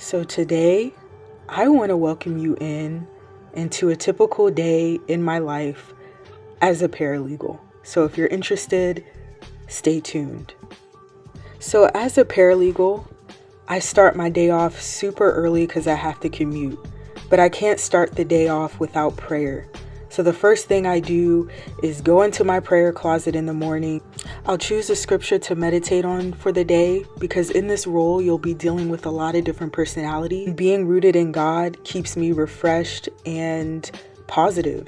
So today, I want to welcome you into a typical day in my life as a paralegal. So if you're interested, stay tuned. So as a paralegal, I start my day off super early because I have to commute, but I can't start the day off without prayer. So the first thing I do is go into my prayer closet in the morning. I'll choose a scripture to meditate on for the day because in this role, you'll be dealing with a lot of different personalities. Being rooted in God keeps me refreshed and positive.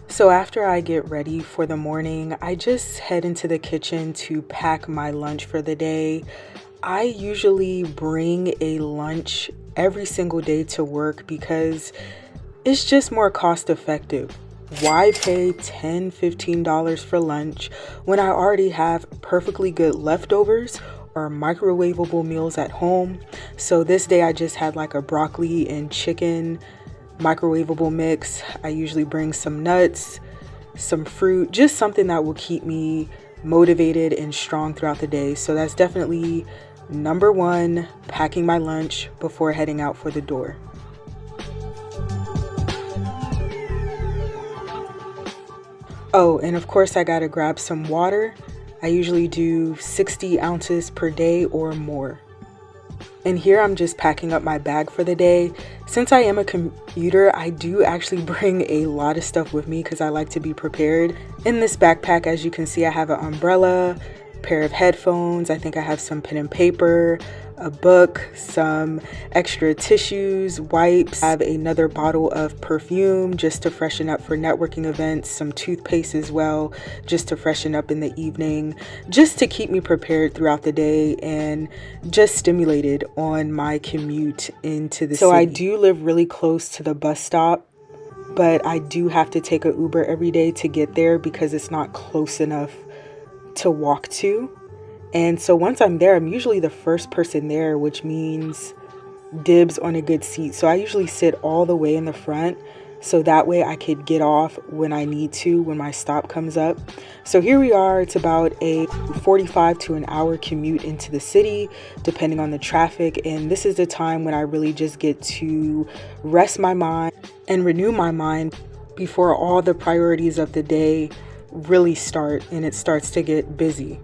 So after I get ready for the morning, I just head into the kitchen to pack my lunch for the day. I usually bring a lunch every single day to work because it's just more cost effective. Why pay $10, $15 for lunch when I already have perfectly good leftovers or microwavable meals at home? So this day I just had like a broccoli and chicken microwavable mix. I usually bring some nuts, some fruit, just something that will keep me motivated and strong throughout the day. So that's definitely number one, packing my lunch before heading out for the door. Oh, and of course I gotta grab some water. I usually do 60 ounces per day or more. And here I'm just packing up my bag for the day. Since I am a commuter, I do actually bring a lot of stuff with me because I like to be prepared. In this backpack, as you can see, I have an umbrella, pair of headphones. I think I have some pen and paper, a book, some extra tissues, wipes. I have another bottle of perfume just to freshen up for networking events, some toothpaste as well, just to freshen up in the evening, just to keep me prepared throughout the day and just stimulated on my commute into the city. So I do live really close to the bus stop, but I do have to take an Uber every day to get there because it's not close enough to walk to. And so once I'm there, I'm usually the first person there, which means dibs on a good seat. So I usually sit all the way in the front so that way I could get off when I need to, when my stop comes up. So here we are. It's about a 45 to an hour commute into the city, depending on the traffic. And this is the time when I really just get to rest my mind and renew my mind before all the priorities of the day really start and it starts to get busy.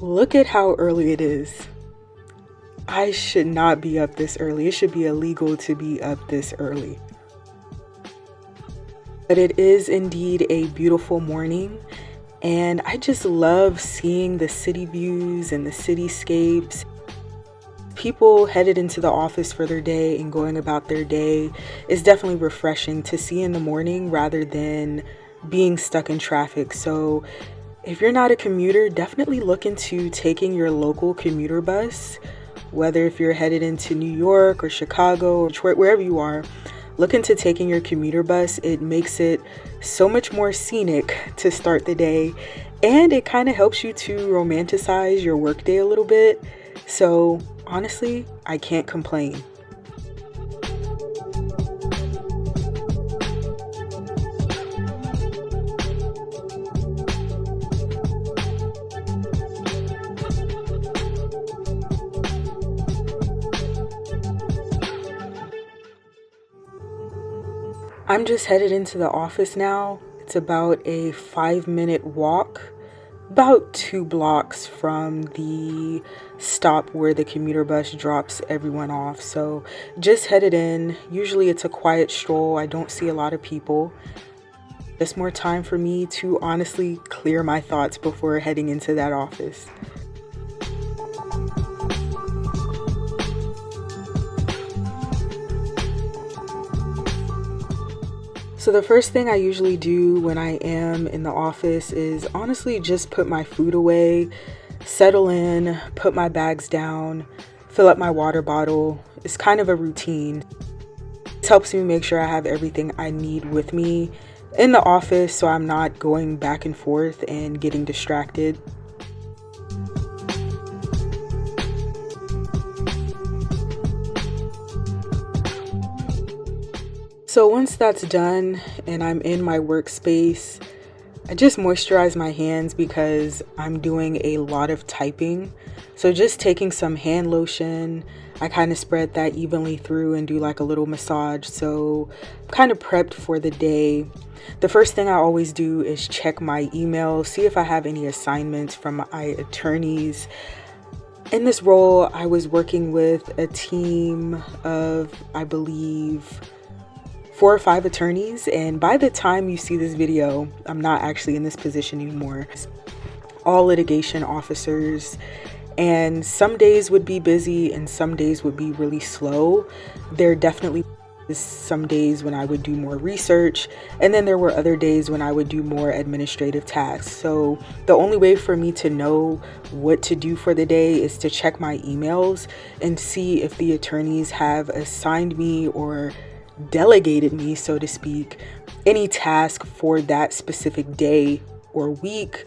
Look at how early it is. I should not be up this early. It should be illegal to be up this early. But it is indeed a beautiful morning, and I just love seeing the city views and the cityscapes. People headed into the office for their day and going about their day is definitely refreshing to see in the morning rather than being stuck in traffic. So if you're not a commuter, definitely look into taking your local commuter bus, whether if you're headed into New York or Chicago or Detroit, wherever you are, look into taking your commuter bus. It makes it so much more scenic to start the day, and it kind of helps you to romanticize your workday a little bit. So honestly, I can't complain. I'm just headed into the office now. It's about a 5-minute walk, about 2 blocks from the stop where the commuter bus drops everyone off. So just headed in. Usually it's a quiet stroll. I don't see a lot of people. Just more time for me to honestly clear my thoughts before heading into that office. So the first thing I usually do when I am in the office is honestly just put my food away, settle in, put my bags down, fill up my water bottle. It's kind of a routine. It helps me make sure I have everything I need with me in the office so I'm not going back and forth and getting distracted. So once that's done and I'm in my workspace, I just moisturize my hands because I'm doing a lot of typing. So just taking some hand lotion, I kind of spread that evenly through and do like a little massage. So I'm kind of prepped for the day. The first thing I always do is check my email, see if I have any assignments from my attorneys. In this role, I was working with a team of, I believe, 4 or 5 attorneys, and by the time you see this video, I'm not actually in this position anymore. All litigation officers, and some days would be busy and some days would be really slow. There definitely is some days when I would do more research, and then there were other days when I would do more administrative tasks. So the only way for me to know what to do for the day is to check my emails and see if the attorneys have assigned me or delegated me, so to speak, any task for that specific day or week.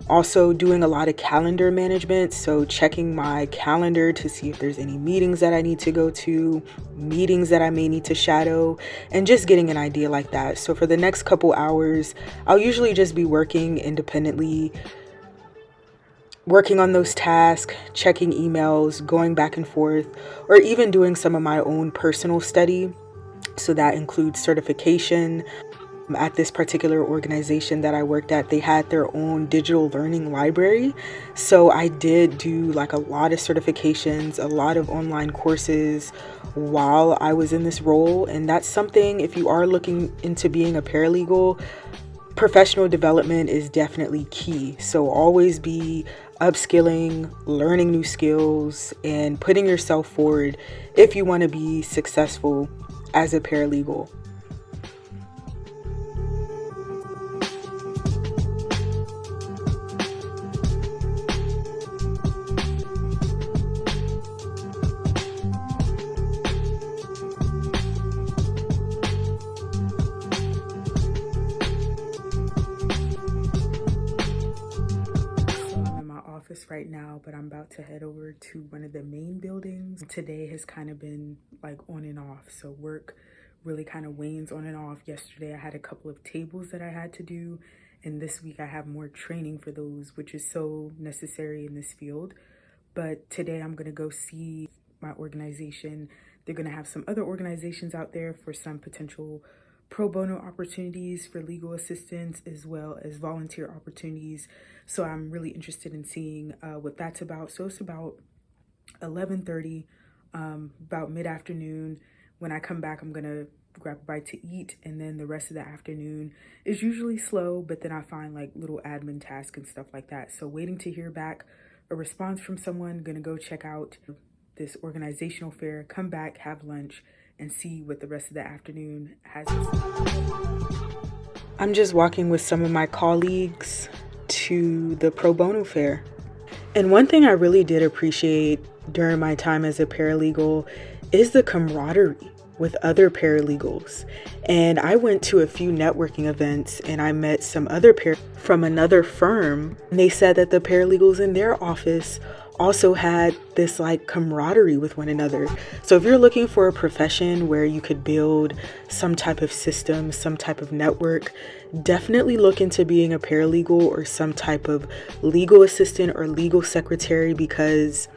Also doing a lot of calendar management, so checking my calendar to see if there's any meetings that I need to go to, meetings that I may need to shadow, and just getting an idea like that. So for the next couple hours, I'll usually just be working independently, working on those tasks, checking emails, going back and forth, or even doing some of my own personal study. So that includes certification. At this particular organization that I worked at, they had their own digital learning library. So I did do like a lot of certifications, a lot of online courses while I was in this role. And that's something, if you are looking into being a paralegal, professional development is definitely key. So always be upskilling, learning new skills, and putting yourself forward if you want to be successful as a paralegal. Right now, but I'm about to head over to one of the main buildings. Today has kind of been like on and off, so work really kind of wanes on and off. Yesterday I had a couple of tables that I had to do, and this week I have more training for those, which is so necessary in this field. But today I'm gonna go see my organization. They're gonna have some other organizations out there for some potential pro bono opportunities for legal assistance, as well as volunteer opportunities. So I'm really interested in seeing what that's about. So it's about 11:30, about mid-afternoon. When I come back, I'm gonna grab a bite to eat, and then the rest of the afternoon is usually slow, but then I find like little admin tasks and stuff like that. So waiting to hear back a response from someone, gonna go check out this organizational fair, come back, have lunch, and see what the rest of the afternoon has. I'm just walking with some of my colleagues to the pro bono fair. And one thing I really did appreciate during my time as a paralegal is the camaraderie with other paralegals. And I went to a few networking events and I met some other from another firm. And they said that the paralegals in their office also had this like camaraderie with one another. So if you're looking for a profession where you could build some type of system, some type of network, definitely look into being a paralegal or some type of legal assistant or legal secretary, because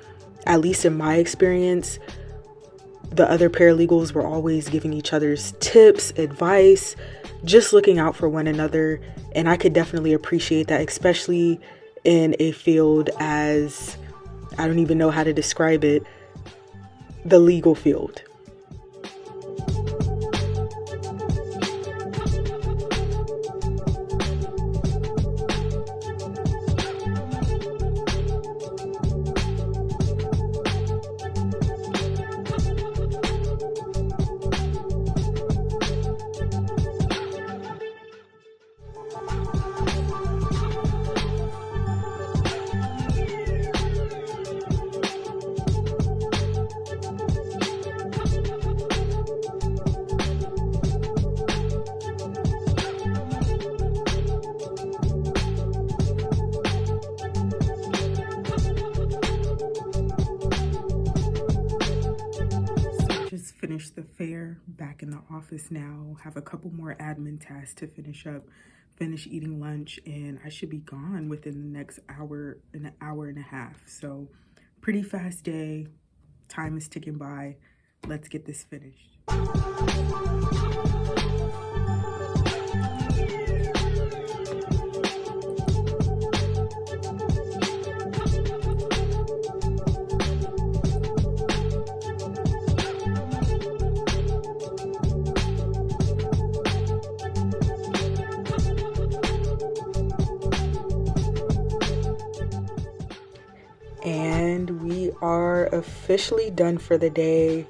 at least in my experience, the other paralegals were always giving each other's tips, advice, just looking out for one another. And I could definitely appreciate that, especially in a field as, I don't even know how to describe it, the legal field. finished the fair, back in the office now, have a couple more admin tasks to finish up, finish eating lunch, and I should be gone within the next hour, an hour and a half. So pretty fast day, time is ticking by. Let's get this finished. And we are officially done for the day.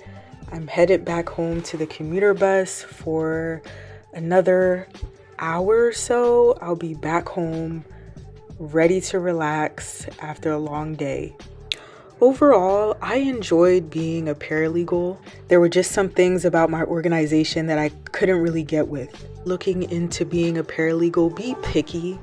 I'm headed back home to the commuter bus for another hour or so. I'll be back home, ready to relax after a long day. Overall, I enjoyed being a paralegal. There were just some things about my organization that I couldn't really get with. Looking into being a paralegal, be picky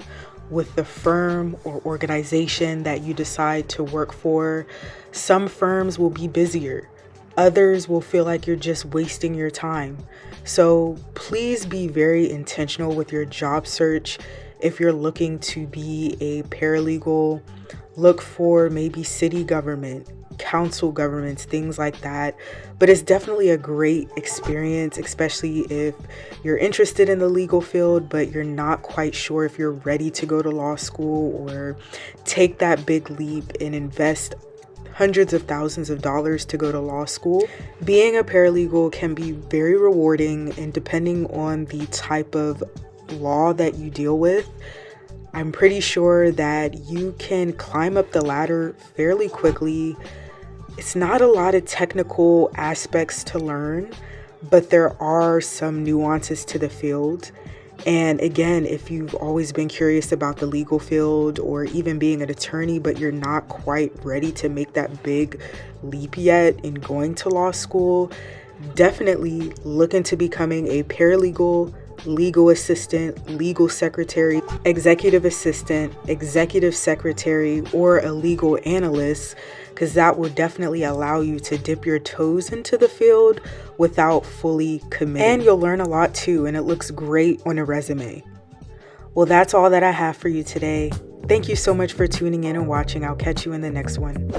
with the firm or organization that you decide to work for. Some firms will be busier. Others will feel like you're just wasting your time. So please be very intentional with your job search. If you're looking to be a paralegal, look for maybe city government, council governments, things like that. But it's definitely a great experience, especially if you're interested in the legal field, but you're not quite sure if you're ready to go to law school or take that big leap and invest hundreds of thousands of dollars to go to law school. Being a paralegal can be very rewarding, and depending on the type of law that you deal with, I'm pretty sure that you can climb up the ladder fairly quickly. It's not a lot of technical aspects to learn, but there are some nuances to the field. And again, if you've always been curious about the legal field or even being an attorney, but you're not quite ready to make that big leap yet in going to law school, definitely look into becoming a paralegal, legal assistant, legal secretary, executive assistant, executive secretary, or a legal analyst, because that will definitely allow you to dip your toes into the field without fully committing. And you'll learn a lot too, and it looks great on a resume. Well, that's all that I have for you today. Thank you so much for tuning in and watching. I'll catch you in the next one.